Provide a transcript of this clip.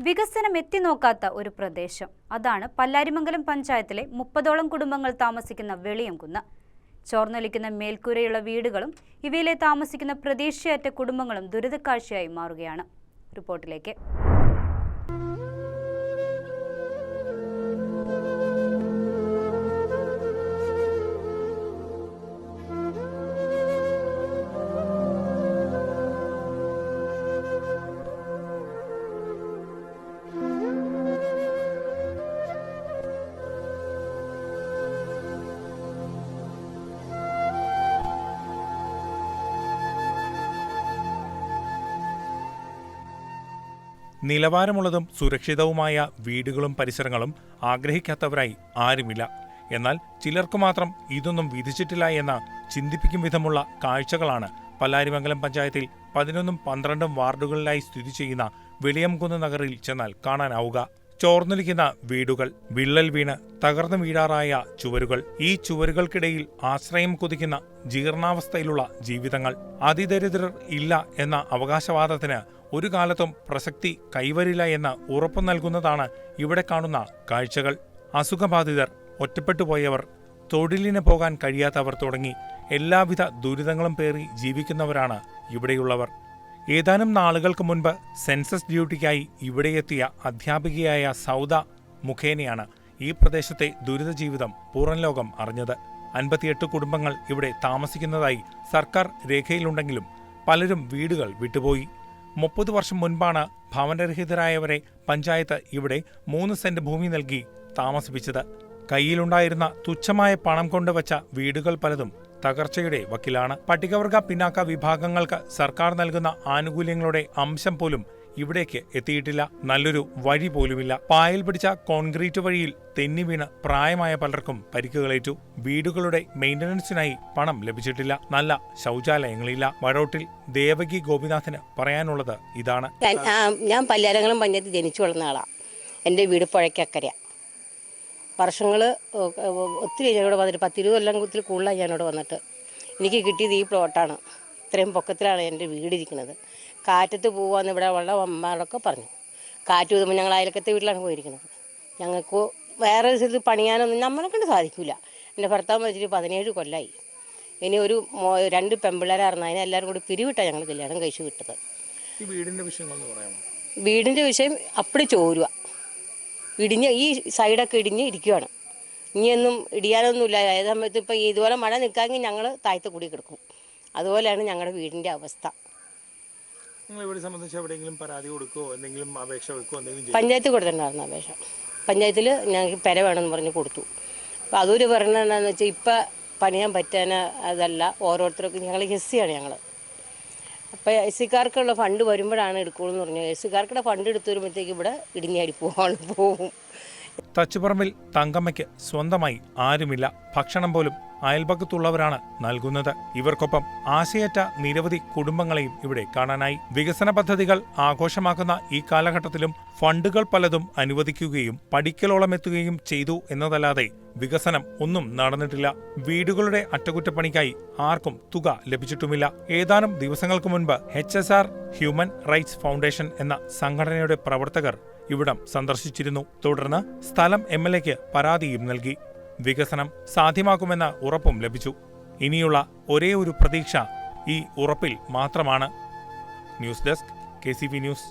വികസനം എത്തിനോക്കാത്ത ഒരു പ്രദേശം. അതാണ് പല്ലാരിമംഗലം പഞ്ചായത്തിലെ 30ഓളം കുടുംബങ്ങൾ താമസിക്കുന്ന വെളിയംകുന്ന്. ചോർന്നൊലിക്കുന്ന മേൽക്കൂരയുള്ള വീടുകളും ഇവയിലെ താമസിക്കുന്ന പ്രതീക്ഷയറ്റ കുടുംബങ്ങളും ദുരിതക്കാഴ്ചയായി മാറുകയാണ്. റിപ്പോർട്ടിലേക്ക്. നിലവാരമുള്ളതും സുരക്ഷിതവുമായ വീടുകളും പരിസരങ്ങളും ആഗ്രഹിക്കാത്തവരായി ആരുമില്ല. എന്നാൽ ചിലർക്കു മാത്രം ഇതൊന്നും വിധിച്ചിട്ടില്ല എന്ന ചിന്തിപ്പിക്കും വിധമുള്ള കാഴ്ചകളാണ് പല്ലാരിമംഗലം പഞ്ചായത്തിൽ 11ഉം 12ഉം വാർഡുകളിലായി സ്ഥിതി ചെയ്യുന്ന വെളിയംകുന്ന് നഗറിൽ ചെന്നാൽ കാണാനാവുക. ചോർന്നൊലിക്കുന്ന വീടുകൾ, വിള്ളൽ വീണ് തകർന്നു വീഴാറായ ചുവരുകൾ, ഈ ചുവരുകൾക്കിടയിൽ ആശ്രയം കൊതിക്കുന്ന ജീർണാവസ്ഥയിലുള്ള ജീവിതങ്ങൾ. അതിദരിദ്രർ ഇല്ല എന്ന അവകാശവാദത്തിന് ഒരു കാലത്തും പ്രസക്തി കൈവരില്ല എന്ന് ഉറപ്പു നൽകുന്നതാണ് ഇവിടെ കാണുന്ന കാഴ്ചകൾ. അസുഖബാധിതർ, ഒറ്റപ്പെട്ടുപോയവർ, തൊഴിലിന് പോകാൻ കഴിയാത്തവർ തുടങ്ങി എല്ലാവിധ ദുരിതങ്ങളും പേറി ജീവിക്കുന്നവരാണ് ഇവിടെയുള്ളവർ. ഏതാനും നാളുകൾക്ക് മുൻപ് സെൻസസ് ഡ്യൂട്ടിക്കായി ഇവിടെയെത്തിയ അധ്യാപികയായ സൗദ മുഖേനയാണ് ഈ പ്രദേശത്തെ ദുരിത ജീവിതം പുറം ലോകം അറിഞ്ഞത്. 58 കുടുംബങ്ങൾ ഇവിടെ താമസിക്കുന്നതായി സർക്കാർ രേഖയിലുണ്ടെങ്കിലും പലരും വീടുകൾ വിട്ടുപോയി. 30 വർഷം മുൻപാണ് ഭവനരഹിതരായവരെ പഞ്ചായത്ത് ഇവിടെ 3 സെന്റ് ഭൂമി നൽകി താമസിപ്പിച്ചത്. കയ്യിലുണ്ടായിരുന്ന തുച്ഛമായ പണം കൊണ്ടുവച്ച വീടുകൾ പലതും തകർച്ചയുടെ വക്കിലാണ്. പട്ടികവർഗ പിന്നാക്ക വിഭാഗങ്ങൾക്ക് സർക്കാർ നൽകുന്ന ആനുകൂല്യങ്ങളുടെ അംശം പോലും ഇവിടേക്ക് എത്തിയിട്ടില്ല. നല്ലൊരു വഴി പോലുമില്ല. പായൽ പിടിച്ച കോൺക്രീറ്റ് വഴിയിൽ തെന്നി വീണ് പ്രായമായ പലർക്കും പരിക്കുകളേറ്റു. വീടുകളുടെ മെയിന്റനൻസിനായി പണം ലഭിച്ചിട്ടില്ല. നല്ല ശൗചാലയങ്ങളില്ല. വടോട്ടിൽ ദേവകി ഗോപിനാഥന് പറയാനുള്ളത് ഇതാണ്. ഞാൻ പല്ലാരിമംഗലം പഞ്ചായത്ത് ജനിച്ചു വളർന്ന ആളാണ്. എൻ്റെ വീട് പുഴയ്ക്കക്കരയാണ്. വർഷങ്ങൾ ഒത്തിരി ഞാനിവിടെ വന്നിട്ട് 10-20 കൊല്ലത്തിൽ കൂടുതലായി ഞാനിവിടെ വന്നിട്ട്. എനിക്ക് കിട്ടിയത് ഈ പ്ലോട്ടാണ്. ഇത്രയും പൊക്കത്തിലാണ് എൻ്റെ വീടിരിക്കുന്നത്. കാറ്റത്ത് പോകാമെന്ന് ഇവിടെ ഉള്ള അമ്മമാരൊക്കെ പറഞ്ഞു. കാറ്റ് ഊതുമ്പോൾ ഞങ്ങൾ അയൽക്കത്തെ വീട്ടിലാണ് പോയിരിക്കുന്നത്. ഞങ്ങൾക്ക് വേറെ സ്ഥലത്ത് പണിയാനൊന്നും നമ്മളെ കൊണ്ട് സാധിക്കില്ല. എൻ്റെ ഭർത്താവ് മരിച്ചിട്ട് 17 കൊല്ലമായി. ഇനി ഒരു 2 പെൺപിള്ളേരായിരുന്നു. അതിനെ എല്ലാവരും കൂടി പിരിവിട്ടാണ് ഞങ്ങൾ കല്യാണം കഴിച്ചു വിട്ടത്. ഈ വീടിൻ്റെ വിഷയങ്ങളെന്ന് പറയാമോ? വീടിൻ്റെ വിഷയം അപ്പടി ചോരുക. ഇടിഞ്ഞ് ഈ സൈഡൊക്കെ ഇടിഞ്ഞ് ഇരിക്കുകയാണ്. ഇനിയൊന്നും ഇടിയാനൊന്നുമില്ല. ഏത് സമയത്ത് ഇപ്പം ഇതുപോലെ മഴ നിൽക്കാമെങ്കിൽ ഞങ്ങൾ താഴത്ത് കൂടി കിടക്കും. അതുപോലെയാണ് ഞങ്ങളുടെ വീടിൻ്റെ അവസ്ഥ. പഞ്ചായത്ത് കൊടുത്തിട്ടുണ്ടായിരുന്നു അപേക്ഷ. പഞ്ചായത്തിൽ ഞങ്ങൾക്ക് പെര വേണമെന്ന് പറഞ്ഞ് കൊടുത്തു. അപ്പോൾ അതൊരു പറഞ്ഞത് എന്താണെന്ന് വെച്ചാൽ ഇപ്പം പണിയാൻ പറ്റാൻ അതല്ല, ഓരോരുത്തർക്കും ഞങ്ങൾ എസ്സിയാണ് ഞങ്ങൾ. അപ്പോൾ എസ്സിക്കാർക്കുള്ള ഫണ്ട് വരുമ്പോഴാണ് എടുക്കുള്ളൂ എന്ന് പറഞ്ഞു. എസ്സിക്കാർക്കുള്ള ഫണ്ട് എടുത്തു വരുമ്പോഴത്തേക്ക് ഇവിടെ ഇടിഞ്ഞാടി പോകും. തച്ചുപറമ്പിൽ തങ്കമ്മയ്ക്ക് സ്വന്തമായി ആരുമില്ല. ഭക്ഷണം പോലും അയൽപക്കത്തുള്ളവരാണ് നൽകുന്നത്. ഇവർക്കൊപ്പം ആശയറ്റ നിരവധി കുടുംബങ്ങളെയും ഇവിടെ കാണാനായി. വികസന പദ്ധതികൾ ആഘോഷമാക്കുന്ന ഈ കാലഘട്ടത്തിലും ഫണ്ടുകൾ പലതും അനുവദിക്കുകയും പഠിക്കലോളം എത്തുകയും ചെയ്തു എന്നതല്ലാതെ വികസനം ഒന്നും നടന്നിട്ടില്ല. വീടുകളുടെ അറ്റകുറ്റപ്പണിക്കായി ആർക്കും തുക ലഭിച്ചിട്ടുമില്ല. ഏതാനും ദിവസങ്ങൾക്ക് മുൻപ് HSR ഹ്യൂമൻ റൈറ്റ്സ് ഫൗണ്ടേഷൻ എന്ന സംഘടനയുടെ പ്രവർത്തകർ ഇവിടം സന്ദർശിച്ചിരുന്നു. തുടർന്ന് സ്ഥലം MLAക്ക് പരാതിയും നൽകി. വികസനം സാധ്യമാക്കുമെന്ന ഉറപ്പും ലഭിച്ചു. ഇനിയുള്ള ഒരേ ഒരു പ്രതീക്ഷ ഈ ഉറപ്പിൽ മാത്രമാണ്. News desk KCV news.